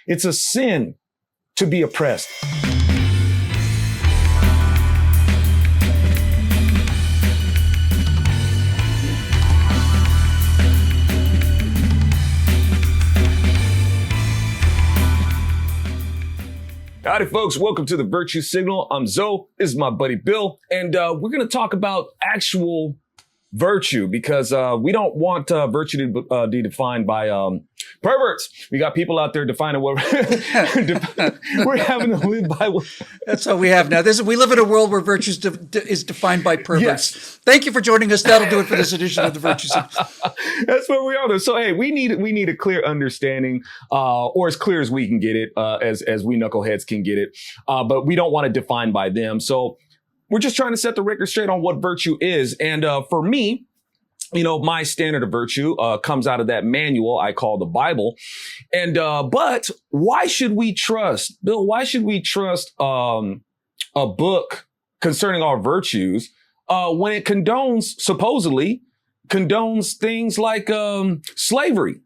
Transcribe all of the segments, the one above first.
It's a sin to be oppressed. Howdy, folks. Welcome to the Virtue Signal. I'm Zoe. This is my buddy Bill. And we're going to talk about actual virtue because we don't want virtue to be defined by perverts. We got people out there defining what we're having to live by. That's all we have now. We live in a world where virtue is defined by perverts. Yes. Thank you for joining us. That'll do it for this edition of the Virtue Signal. That's where we are, though. So, hey, we need a clear understanding, or as clear as we can get it, as we knuckleheads can get it. But we don't want it defined by them. So we're just trying to set the record straight on what virtue is. And for me, you know, my standard of virtue comes out of that manual I call the Bible. And but why should we trust, Bill, why should we trust a book concerning our virtues when it supposedly condones things like slavery?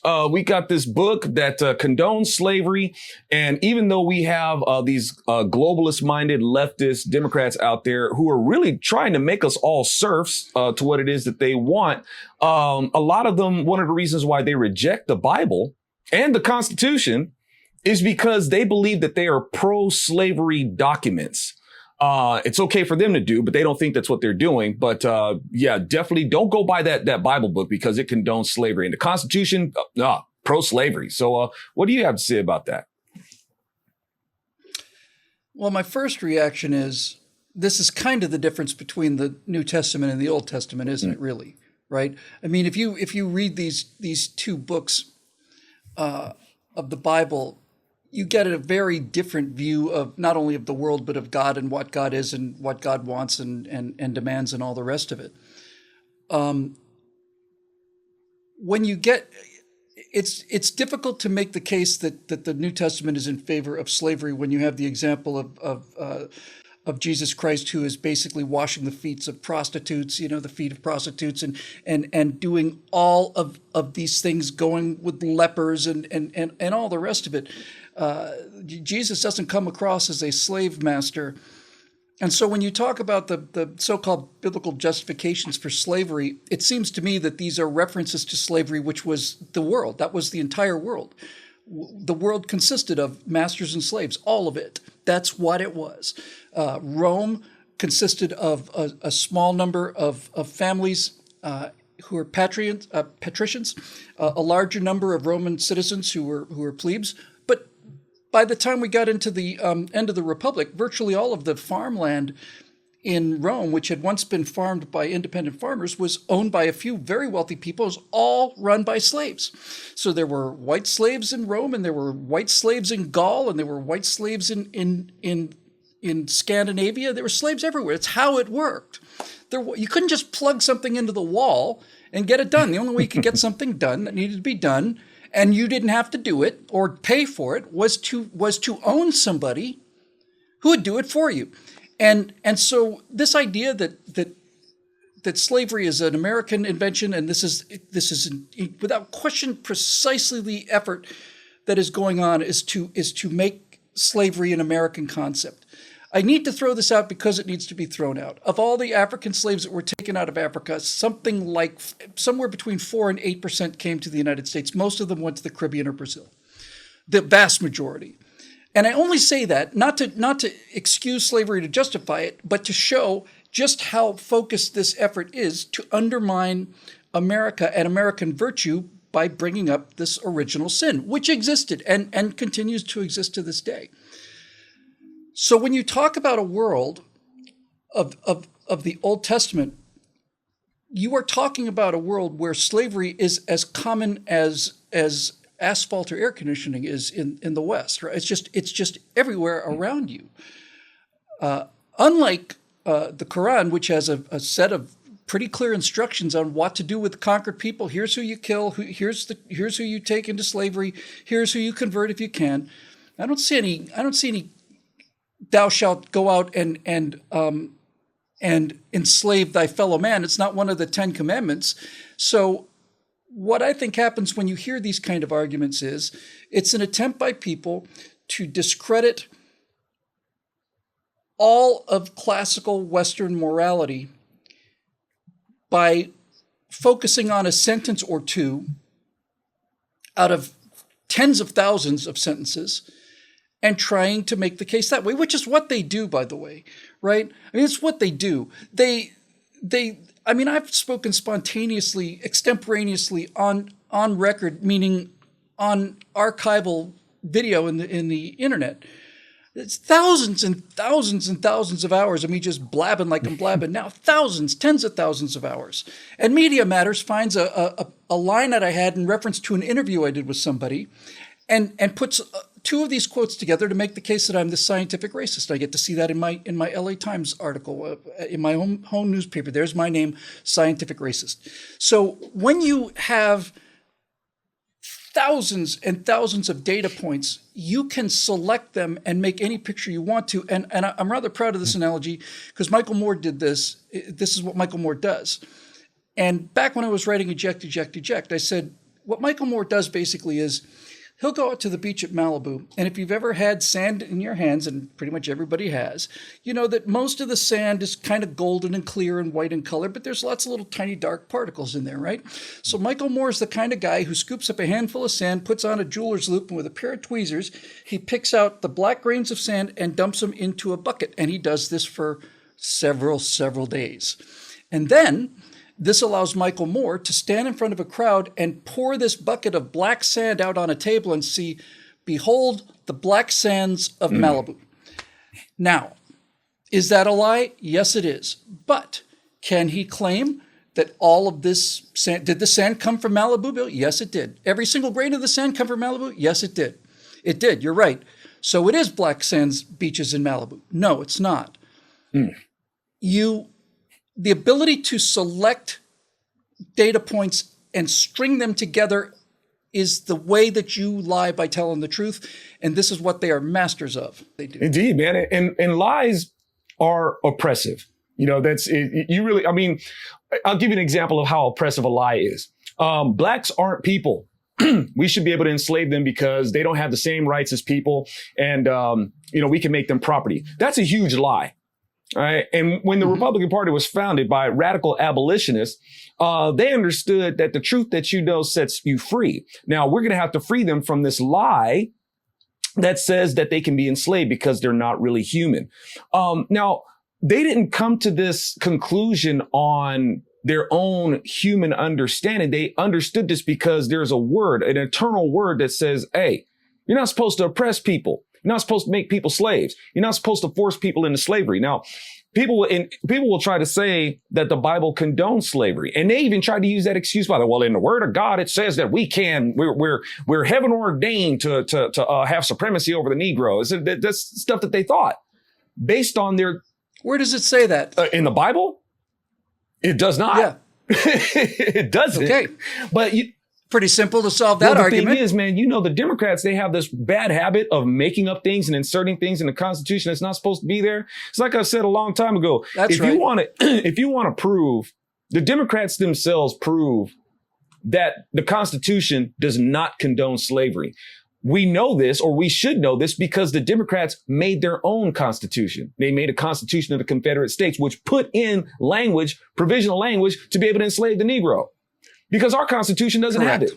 We got this book that condones slavery. And even though we have these globalist-minded leftist Democrats out there who are really trying to make us all serfs to what it is that they want, a lot of them, one of the reasons why they reject the Bible and the Constitution is because they believe that they are pro-slavery documents. It's okay for them to do, but they don't think that's what they're doing. But yeah, definitely don't go by that Bible book because it condones slavery. And the Constitution, pro-slavery. So what do you have to say about that? Well, my first reaction is this is kind of the difference between the New Testament and the Old Testament, isn't it really? Right? I mean, if you read these two books of the Bible, you get a very different view of not only of the world, but of God and what God is and what God wants and demands and all the rest of it. When you get, it's difficult to make the case that the New Testament is in favor of slavery when you have the example of Jesus Christ, who is basically washing the feet of prostitutes, the feet of prostitutes and doing all of these things, going with lepers and all the rest of it. Jesus doesn't come across as a slave master. And so when you talk about the so-called biblical justifications for slavery, it seems to me that these are references to slavery, which was the world. That was the entire world. The world consisted of masters and slaves, all of it. That's what it was. Rome consisted of a small number of families who were patricians, a larger number of Roman citizens who were plebes. But by the time we got into the end of the Republic, virtually all of the farmland in Rome, which had once been farmed by independent farmers, was owned by a few very wealthy people. It was all run by slaves. So there were white slaves in Rome, and there were white slaves in Gaul, and there were white slaves in Scandinavia. There were slaves everywhere. It's how it worked. You couldn't just plug something into the wall and get it done. The only way you could get something done that needed to be done, and you didn't have to do it or pay for it, was to own somebody who would do it for you. And so this idea that slavery is an American invention, and this is without question precisely the effort that is going on is to make slavery an American concept. I need to throw this out because it needs to be thrown out. Of all the African slaves that were taken out of Africa, somewhere between 4 and 8% came to the United States. Most of them went to the Caribbean or Brazil. The vast majority. And I only say that not to excuse slavery to justify it, but to show just how focused this effort is to undermine America and American virtue by bringing up this original sin, which existed and continues to exist to this day. So when you talk about a world of the Old Testament, you are talking about a world where slavery is as common as asphalt or air conditioning is in the West, right? It's just everywhere around you. Unlike the Quran, which has a set of pretty clear instructions on what to do with conquered people. Here's who you kill. Here's who you take into slavery. Here's who you convert if you can. I don't see any. Thou shalt go out and enslave thy fellow man. It's not one of the 10 commandments. So what I think happens when you hear these kind of arguments is it's an attempt by people to discredit all of classical Western morality by focusing on a sentence or two out of tens of thousands of sentences and trying to make the case that way, which is what they do, by the way, right? I mean, it's what they do. I mean, I've spoken spontaneously, extemporaneously on record, meaning on archival video in the internet. It's thousands and thousands and thousands of hours of me just blabbing like I'm blabbing now. Thousands, tens of thousands of hours. And Media Matters finds a line that I had in reference to an interview I did with somebody and puts two of these quotes together to make the case that I'm the scientific racist. I get to see that in my LA Times article, in my home newspaper. There's my name, scientific racist. So when you have thousands and thousands of data points, you can select them and make any picture you want to. And I'm rather proud of this analogy because Michael Moore did this. This is what Michael Moore does. And back when I was writing Eject, Eject, Eject, I said, what Michael Moore does basically is he'll go out to the beach at Malibu. And if you've ever had sand in your hands, and pretty much everybody has, you know that most of the sand is kind of golden and clear and white in color, but there's lots of little tiny dark particles in there, right? So Michael Moore is the kind of guy who scoops up a handful of sand, puts on a jeweler's loop, and with a pair of tweezers, he picks out the black grains of sand and dumps them into a bucket. And he does this for several days. And then this allows Michael Moore to stand in front of a crowd and pour this bucket of black sand out on a table and see, behold, the black sands of Malibu. Now, is that a lie? Yes, it is. But can he claim that all of this sand, did the sand come from Malibu, Bill? Yes, it did. Every single grain of the sand come from Malibu? Yes, it did. It did, you're right. So it is black sands beaches in Malibu. No, it's not. The ability to select data points and string them together is the way that you lie by telling the truth. And this is what they are masters of. They do. Indeed, man. And lies are oppressive. You know, you really, I mean, I'll give you an example of how oppressive a lie is. Blacks aren't people. We should be able to enslave them because they don't have the same rights as people. And, we can make them property. That's a huge lie. All right. And when the Republican Party was founded by radical abolitionists, they understood that the truth that you know sets you free. Now, we're going to have to free them from this lie that says that they can be enslaved because they're not really human. Now, they didn't come to this conclusion on their own human understanding. They understood this because there's a word, an eternal word that says, hey, you're not supposed to oppress people. You're not supposed to make people slaves. You're not supposed to force people into slavery. Now, people will try to say that the Bible condones slavery, and they even try to use that excuse by the well, in the Word of God, it says that we're heaven ordained to have supremacy over the Negro. That's stuff that they thought based on their. Where does it say that in the Bible? It does not. Yeah, it doesn't. Okay, but pretty simple to solve that argument. The thing is, man, the Democrats, they have this bad habit of making up things and inserting things in the Constitution that's not supposed to be there. It's like I said a long time ago. That's right. If you want to prove, the Democrats themselves prove that the Constitution does not condone slavery. We know this, or we should know this, because the Democrats made their own Constitution. They made a Constitution of the Confederate States, which put in language, provisional language, to be able to enslave the Negro. Because our Constitution doesn't have it.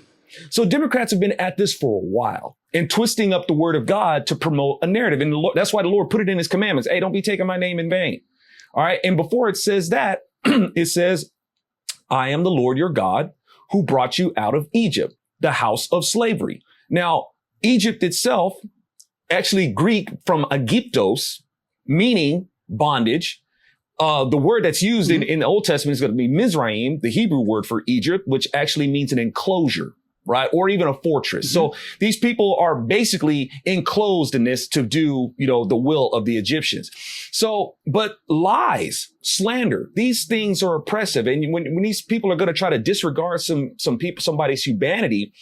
So Democrats have been at this for a while and twisting up the word of God to promote a narrative. And that's why the Lord put it in his commandments. Hey, don't be taking my name in vain. All right. And before it says that, it says, I am the Lord your God who brought you out of Egypt, the house of slavery. Now, Egypt itself, actually Greek from Aegyptos, meaning bondage. The word that's used in the Old Testament is going to be Mizraim, the Hebrew word for Egypt, which actually means an enclosure, right? Or even a fortress. So these people are basically enclosed in this to do, the will of the Egyptians. So, but lies, slander, these things are oppressive. And when these people are going to try to disregard somebody's humanity,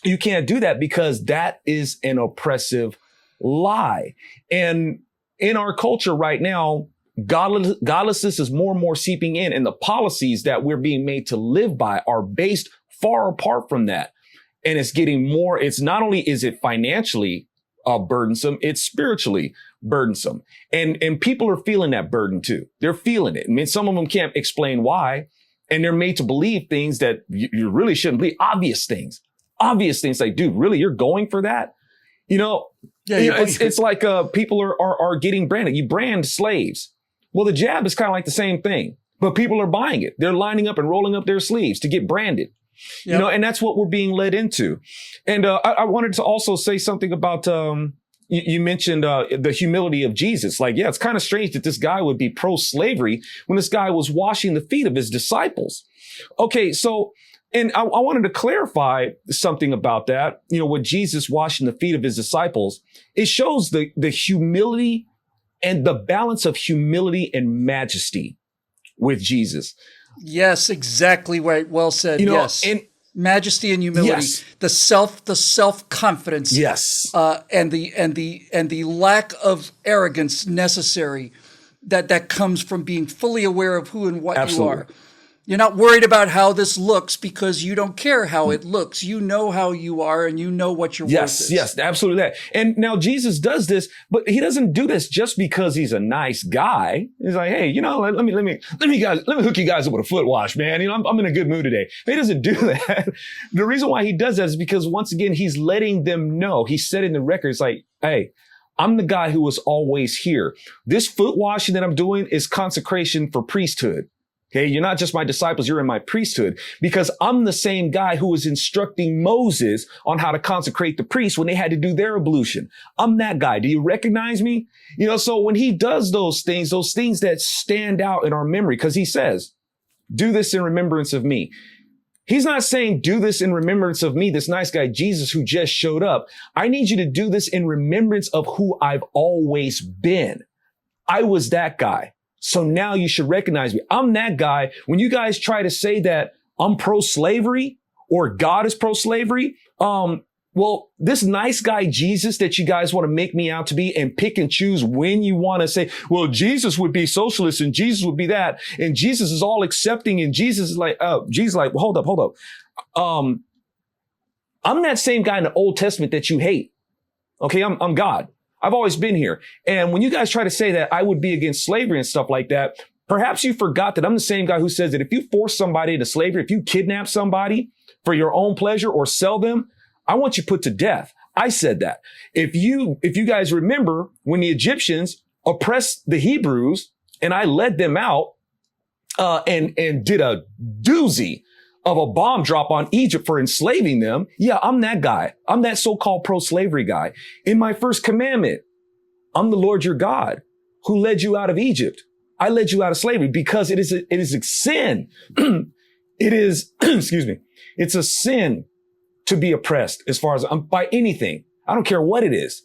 you can't do that because that is an oppressive lie. And in our culture right now, Godlessness is more and more seeping in, and the policies that we're being made to live by are based far apart from that. And it's getting more, it's not only is it financially burdensome, it's spiritually burdensome. And people are feeling that burden too. They're feeling it. I mean, some of them can't explain why, and they're made to believe things that you really shouldn't believe. Obvious things like, dude, really, you're going for that? It's like people are getting branded. You brand slaves. Well, the jab is kind of like the same thing, but people are buying it. They're lining up and rolling up their sleeves to get branded. Yep. And that's what we're being led into. And I wanted to also say something about you mentioned the humility of Jesus. Like, yeah, it's kind of strange that this guy would be pro-slavery when this guy was washing the feet of his disciples. Okay, so, and I wanted to clarify something about that. With Jesus washing the feet of his disciples, it shows the humility and the balance of humility and majesty with Jesus. Yes, exactly right. Well said. Yes. And majesty and humility, yes. the self-confidence, yes, and the lack of arrogance necessary that comes from being fully aware of who and what Absolutely. You are. You're not worried about how this looks because you don't care how it looks. You know how you are and you know what your worth is. Yes, absolutely that. And now Jesus does this, but he doesn't do this just because he's a nice guy. He's like, hey, let me hook you guys up with a foot wash, man. I'm in a good mood today. He doesn't do that. The reason why he does that is because once again, he's letting them know. He's setting the record. It's like, hey, I'm the guy who was always here. This foot washing that I'm doing is consecration for priesthood. Okay, you're not just my disciples, you're in my priesthood, because I'm the same guy who was instructing Moses on how to consecrate the priests when they had to do their ablution. I'm that guy. Do you recognize me? So when he does those things that stand out in our memory, because he says, do this in remembrance of me. He's not saying do this in remembrance of me, this nice guy, Jesus, who just showed up. I need you to do this in remembrance of who I've always been. I was that guy. So now you should recognize me. I'm that guy. When you guys try to say that I'm pro-slavery or God is pro-slavery, well, this nice guy, Jesus, that you guys want to make me out to be and pick and choose when you want to say, well, Jesus would be socialist and Jesus would be that. And Jesus is all accepting. And Jesus is like, Jesus is like, well, hold up. I'm that same guy in the Old Testament that you hate. Okay. I'm God. I've always been here. And when you guys try to say that I would be against slavery and stuff like that, perhaps you forgot that I'm the same guy who says that if you force somebody into slavery, if you kidnap somebody for your own pleasure or sell them, I want you put to death. I said that. If you guys remember when the Egyptians oppressed the Hebrews and I led them out, and did a doozy of a bomb drop on Egypt for enslaving them. Yeah, I'm that guy. I'm that so-called pro-slavery guy. In my first commandment, I'm the Lord your God who led you out of Egypt. I led you out of slavery because it is a sin. It is, excuse me, it's a sin to be oppressed as far as by anything. I don't care what it is.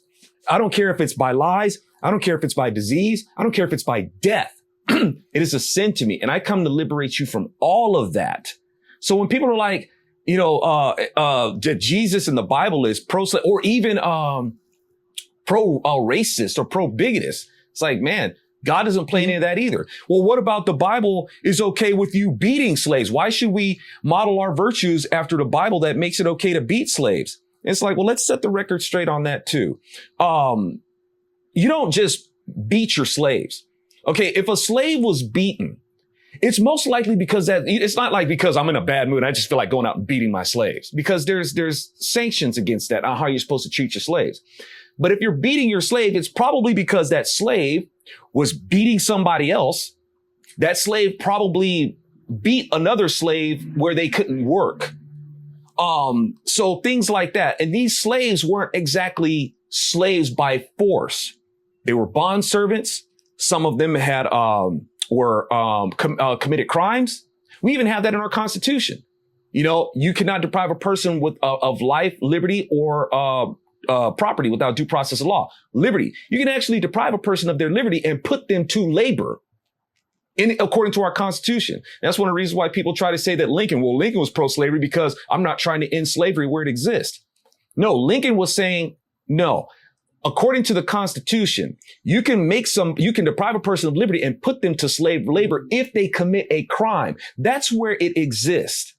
I don't care if it's by lies. I don't care if it's by disease. I don't care if it's by death. It is a sin to me. And I come to liberate you from all of that. So when people are like, that Jesus in the Bible is pro-slave or even pro-racist or pro-bigotist, it's like, man, God doesn't play any of that either. Well, what about the Bible is okay with you beating slaves? Why should we model our virtues after the Bible that makes it okay to beat slaves? It's like, well, let's set the record straight on that too. You don't just beat your slaves. Okay, if a slave was beaten, it's most likely because it's not like because I'm in a bad mood. I just feel like going out and beating my slaves because there's sanctions against that on how you're supposed to treat your slaves. But if you're beating your slave, it's probably because that slave was beating somebody else. That slave probably beat another slave where they couldn't work. So things like that. And these slaves weren't exactly slaves by force. They were bond servants. Some of them had, committed crimes. We even have that in our Constitution. You cannot deprive a person of life, liberty, or property without due process of law. Liberty. You can actually deprive a person of their liberty and put them to labor according to our Constitution. And that's one of the reasons why people try to say that Lincoln was pro-slavery because I'm not trying to end slavery where it exists. No, Lincoln was saying, no, according to the Constitution, you can deprive a person of liberty and put them to slave labor if they commit a crime. That's where it exists.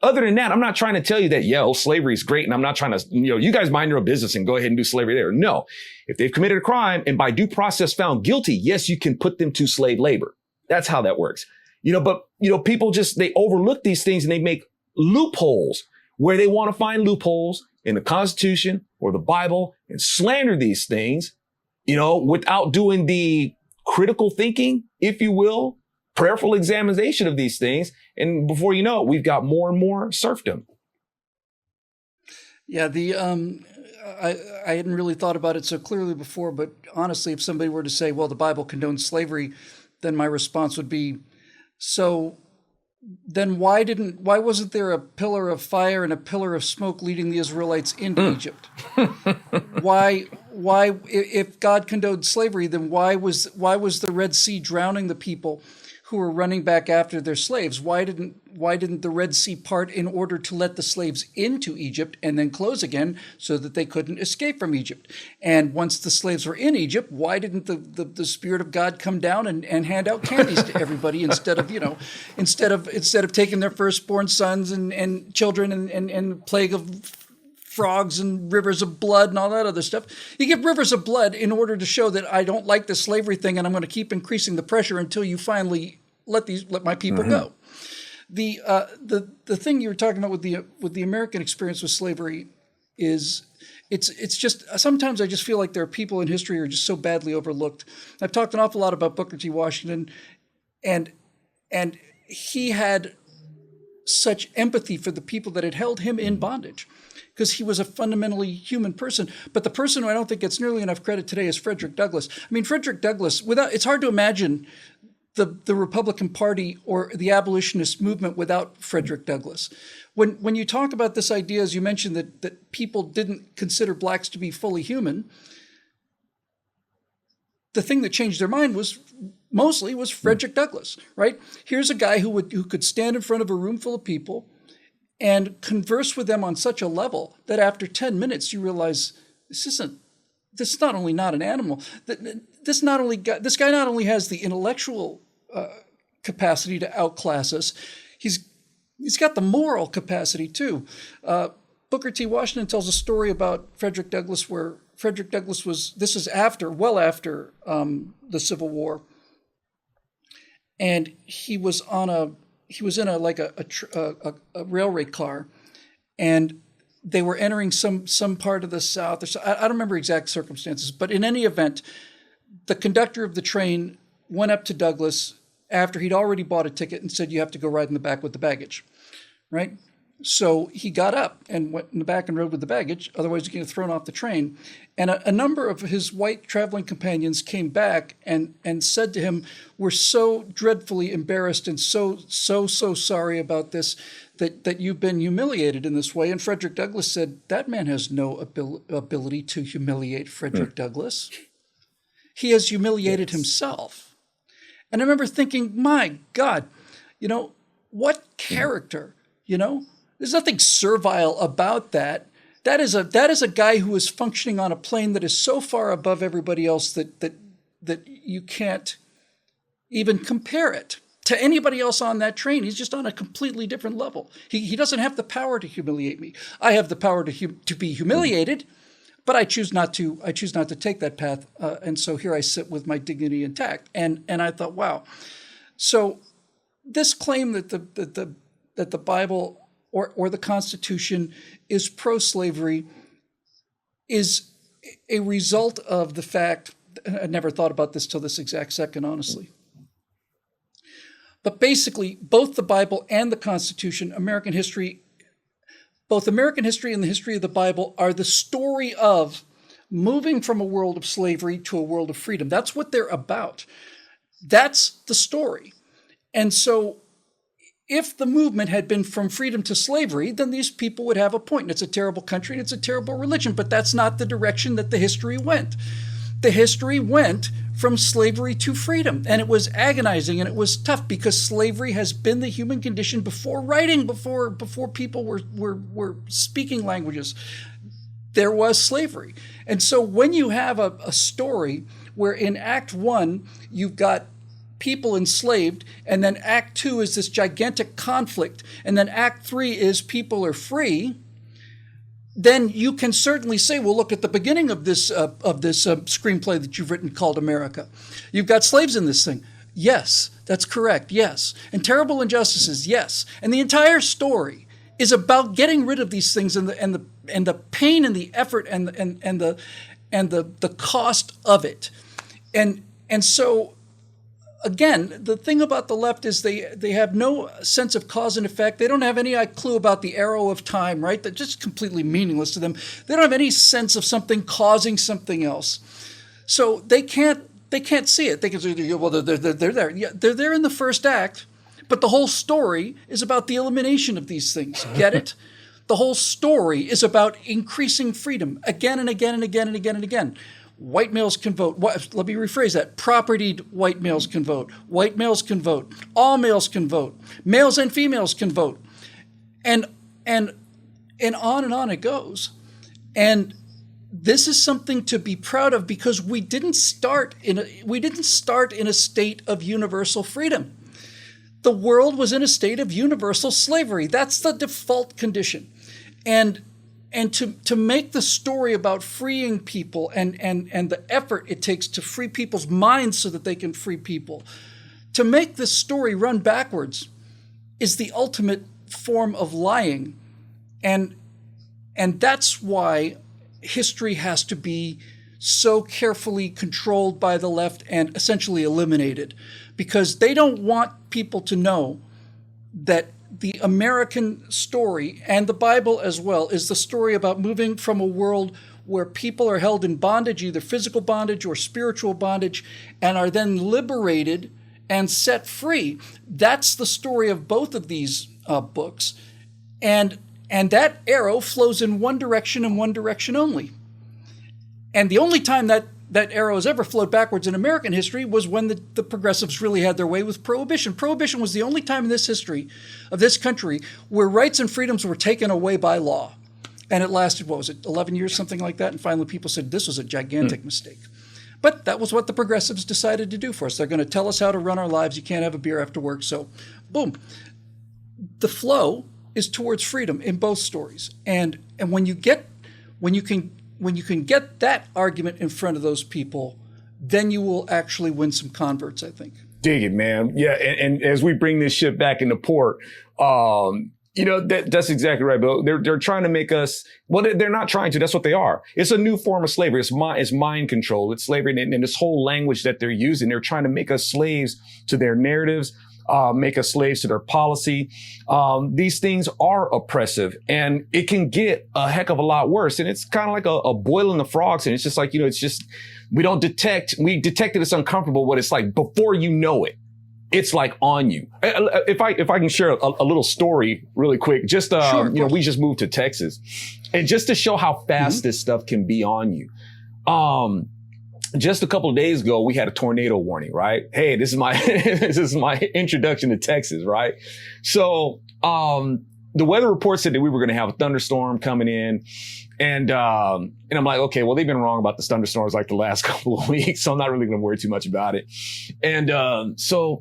Other than that, I'm not trying to tell you that, slavery is great. And I'm not trying to, you guys mind your own business and go ahead and do slavery there. No, if they've committed a crime and by due process found guilty, yes, you can put them to slave labor. That's how that works. But people they overlook these things and they make loopholes where they want to find loopholes in the Constitution or the Bible and slander these things, without doing the critical thinking, if you will, prayerful examination of these things. And before you know it, we've got more and more serfdom. Yeah, I hadn't really thought about it so clearly before, but honestly, if somebody were to say, well, the Bible condones slavery, then my response would be, so then why wasn't there a pillar of fire and a pillar of smoke leading the Israelites into Egypt? Why, if God condoned slavery, then why was the Red Sea drowning the people who were running back after their slaves? Why didn't the Red Sea part in order to let the slaves into Egypt and then close again so that they couldn't escape from Egypt? And once the slaves were in Egypt, why didn't the Spirit of God come down and hand out candies to everybody instead of taking their firstborn sons and children and plague of frogs and rivers of blood and all that other stuff? You give rivers of blood in order to show that I don't like the slavery thing and I'm going to keep increasing the pressure until you finally let my people go. The thing you were talking about with the American experience with slavery is it's just sometimes I just feel like there are people in history who are just so badly overlooked. I've talked an awful lot about Booker T. Washington, and he had such empathy for the people that had held him in bondage, because he was a fundamentally human person. But the person who I don't think gets nearly enough credit today is Frederick Douglass. I mean, Frederick Douglass, it's hard to imagine the Republican Party or the abolitionist movement without Frederick Douglass. When you talk about this idea, as you mentioned, that people didn't consider blacks to be fully human, the thing that changed their mind was Frederick Douglass, right? Here's a guy who could stand in front of a room full of people and converse with them on such a level that after 10 minutes you realize this is not only not an animal, this guy not only has the intellectual capacity to outclass us, he's got the moral capacity too. Booker T. Washington tells a story about Frederick Douglass where Frederick Douglass this is well after the Civil War, and he was in a railway car, and they were entering some part of the South. I don't remember exact circumstances, but in any event, the conductor of the train went up to Douglass after he'd already bought a ticket and said, "You have to go ride in the back with the baggage," right? So he got up and went in the back and rode with the baggage. Otherwise, he'd get thrown off the train. And a number of his white traveling companions came back and said to him, "We're so dreadfully embarrassed and so sorry about this, that you've been humiliated in this way." And Frederick Douglass said, "That man has no ability to humiliate Frederick Douglass. He has humiliated himself." And I remember thinking, my God, what character, There's nothing servile about that. That is a guy who is functioning on a plane that is so far above everybody else that you can't even compare it to anybody else on that train. He's just on a completely different level. He doesn't have the power to humiliate me. I have the power to be humiliated, but I choose not to. I choose not to take that path. And so here I sit with my dignity intact. And I thought, wow. So this claim that the Bible or the Constitution is pro-slavery is a result of the fact, I never thought about this till this exact second, honestly. But basically, both the Bible and the Constitution, both American history and the history of the Bible are the story of moving from a world of slavery to a world of freedom. That's what they're about. That's the story. And so if the movement had been from freedom to slavery, then these people would have a point. And it's a terrible country and it's a terrible religion, but that's not the direction that the history went. The history went from slavery to freedom, and it was agonizing and it was tough because slavery has been the human condition before writing, before people were speaking languages. there was slavery. And so when you have a story where in Act 1 you've got people enslaved, and then Act 2 is this gigantic conflict, and then Act 3 is people are free, then you can certainly say, well, look at the beginning of this screenplay that you've written called America. You've got slaves in this thing. Yes, that's correct. Yes. And terrible injustices. Yes. And the entire story is about getting rid of these things and the pain and the effort and the cost of it. And so again, the thing about the left is they have no sense of cause and effect. They don't have any clue about the arrow of time, right? That's just completely meaningless to them. They don't have any sense of something causing something else. So they can't see it. They can say, well, they're there. Yeah, they're there in the first act, but the whole story is about the elimination of these things. Get it? The whole story is about increasing freedom again and again and again and again and again. White males can vote. Let me rephrase that. Propertied white males can vote. White males can vote. All males can vote. Males and females can vote. And on it goes. And this is something to be proud of because we didn't start in a state of universal freedom. The world was in a state of universal slavery. That's the default condition. And to make the story about freeing people and the effort it takes to free people's minds so that they can free people, to make this story run backwards is the ultimate form of lying. And that's why history has to be so carefully controlled by the left and essentially eliminated, because they don't want people to know that the American story, and the Bible as well, is the story about moving from a world where people are held in bondage, either physical bondage or spiritual bondage, and are then liberated and set free. That's the story of both of these books. And that arrow flows in one direction and one direction only. And the only time that arrow has ever flowed backwards in American history was when the progressives really had their way with Prohibition. Prohibition was the only time in this history of this country where rights and freedoms were taken away by law. And it lasted, 11 years, something like that? And finally people said this was a gigantic mistake. But that was what the progressives decided to do for us. They're going to tell us how to run our lives. You can't have a beer after work. So, boom. The flow is towards freedom in both stories. And when you can get that argument in front of those people, then you will actually win some converts, I think. Dig it, man. Yeah. And as we bring this ship back into port, that's exactly right, Bill. They're trying to make us, well, they're not trying to, that's what they are. It's a new form of slavery. It's mind control. It's slavery. And this whole language that they're using, they're trying to make us slaves to their narratives, make us slaves to their policy. These things are oppressive, and it can get a heck of a lot worse. And it's kind of like a boil in the frogs. And it's just like, we detect it as uncomfortable what it's like before you know it. It's like on you. If I can share a little story really quick, sure, we just moved to Texas, and just to show how fast this stuff can be on you. Just a couple of days ago, we had a tornado warning, right? Hey, this is my introduction to Texas, right? So, the weather report said that we were going to have a thunderstorm coming in. And I'm like, okay, well, they've been wrong about the thunderstorms like the last couple of weeks. So I'm not really going to worry too much about it. And, so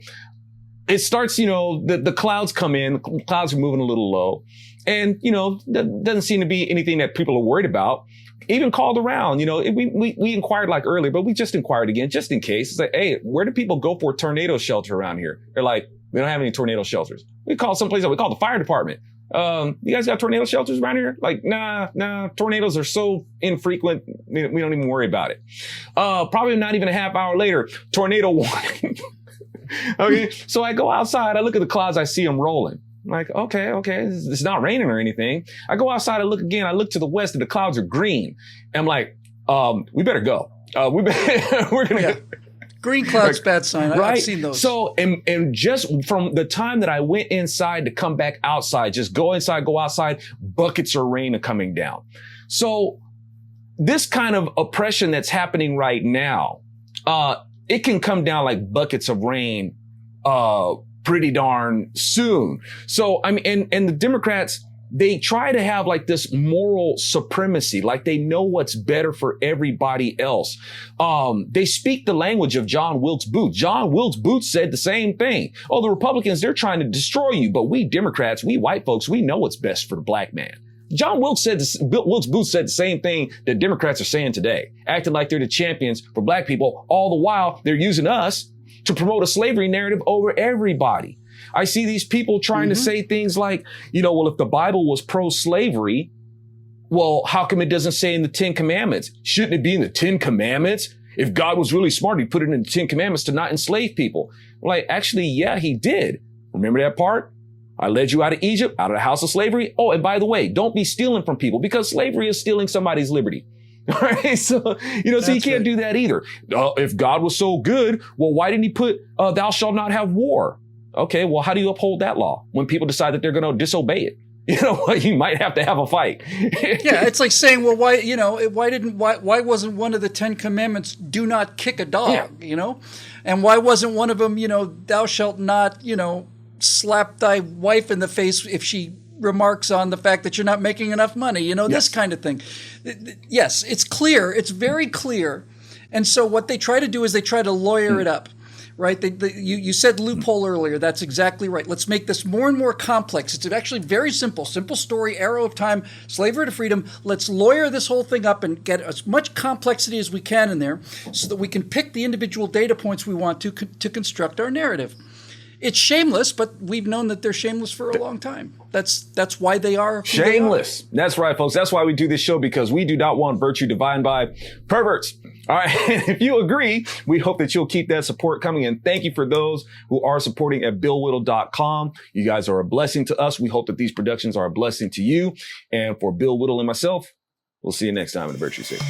it starts, the clouds come in, the clouds are moving a little low, and, that doesn't seem to be anything that people are worried about. Even called around, we inquired like earlier, but we just inquired again, just in case. It's like, hey, where do people go for a tornado shelter around here? They're like, we don't have any tornado shelters. We called someplace else. We called the fire department. You guys got tornado shelters around here? Like, nah, tornadoes are so infrequent. We don't even worry about it. Probably not even a half hour later, tornado warning. Okay. So I go outside, I look at the clouds, I see them rolling. I'm like, okay, it's not raining or anything. I go outside, I look again, I look to the west and the clouds are green. And I'm like, we better go. We're going to go. Green clouds, bad sign. Right? I've seen those. So, and just from the time that I went inside to come back outside, just go inside, go outside, buckets of rain are coming down. So this kind of oppression that's happening right now, it can come down like buckets of rain, pretty darn soon. So, I mean, and the Democrats, they try to have like this moral supremacy, like they know what's better for everybody else. They speak the language of John Wilkes Booth. John Wilkes Booth said the same thing. Oh, the Republicans, they're trying to destroy you, but we Democrats, we white folks, we know what's best for the black man. John Wilkes Booth said the same thing that Democrats are saying today, acting like they're the champions for black people. All the while, they're using us to promote a slavery narrative over everybody. I see these people trying to say things like, well, if the Bible was pro-slavery, well, how come it doesn't say in the 10 Commandments? Shouldn't it be in the 10 Commandments? If God was really smart, he'd put it in the 10 Commandments to not enslave people. Like, actually, yeah, he did. Remember that part? I led you out of Egypt, out of the house of slavery. Oh, and by the way, don't be stealing from people because slavery is stealing somebody's liberty. All right. So, so you can't do that either. If God was so good, well, why didn't he put, thou shalt not have war? Okay. Well, how do you uphold that law when people decide that they're going to disobey it? You might have to have a fight. Yeah. It's like saying, well, why wasn't one of the 10 Commandments, do not kick a dog, and why wasn't one of them, thou shalt not, slap thy wife in the face if she remarks on the fact that you're not making enough money, this kind of thing. Yes, it's clear. It's very clear. And so what they try to do is they try to lawyer it up, right? You said loophole earlier. That's exactly right. Let's make this more and more complex. It's actually very simple story, arrow of time, slavery to freedom. Let's lawyer this whole thing up and get as much complexity as we can in there so that we can pick the individual data points we want to construct our narrative. It's shameless, but we've known that they're shameless for a long time. That's why they are shameless. That's right, folks. That's why we do this show, because we do not want virtue defined by perverts. All right. If you agree, we hope that you'll keep that support coming. And thank you for those who are supporting at BillWhittle.com. You guys are a blessing to us. We hope that these productions are a blessing to you. And for Bill Whittle and myself, we'll see you next time in the Virtue City.